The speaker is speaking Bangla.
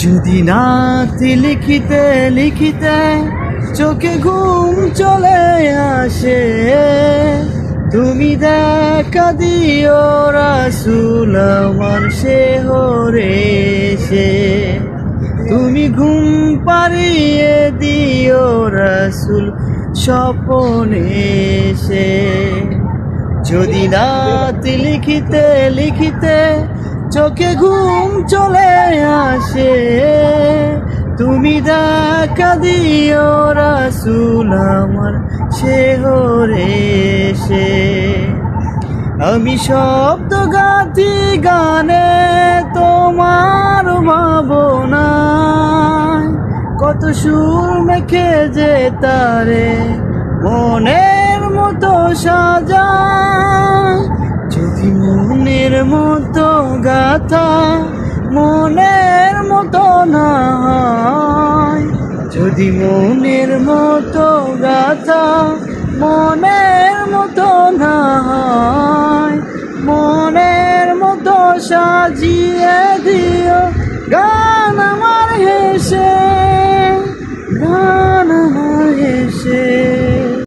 যদি নাতি লিখিতে লিখিতে চোখে ঘুম চলে আসে, তুমি দেখা দিও রাসূল আমার শেহরে এসে। তুমি ঘুম পাড়িয়ে দিও রাসূল স্বপনে এসে। যদি নাতি লিখিতে লিখিতে চোখে ঘুম চলে আসে, তুমি দেখা দিও রাসূল আমার শেহরে এসে। আমি শব্দ গাথি গানে তোমার ভাবনায়, কত সুর মেখে যে তারে মনের মতো সাজায়। যদি মনের মতো গাথা মনের মতো না হয়, যদি মনের মতো গাথা মনের মতো না হয়, মনের মতো সাজিয়ে দিও গান আমার হেসে।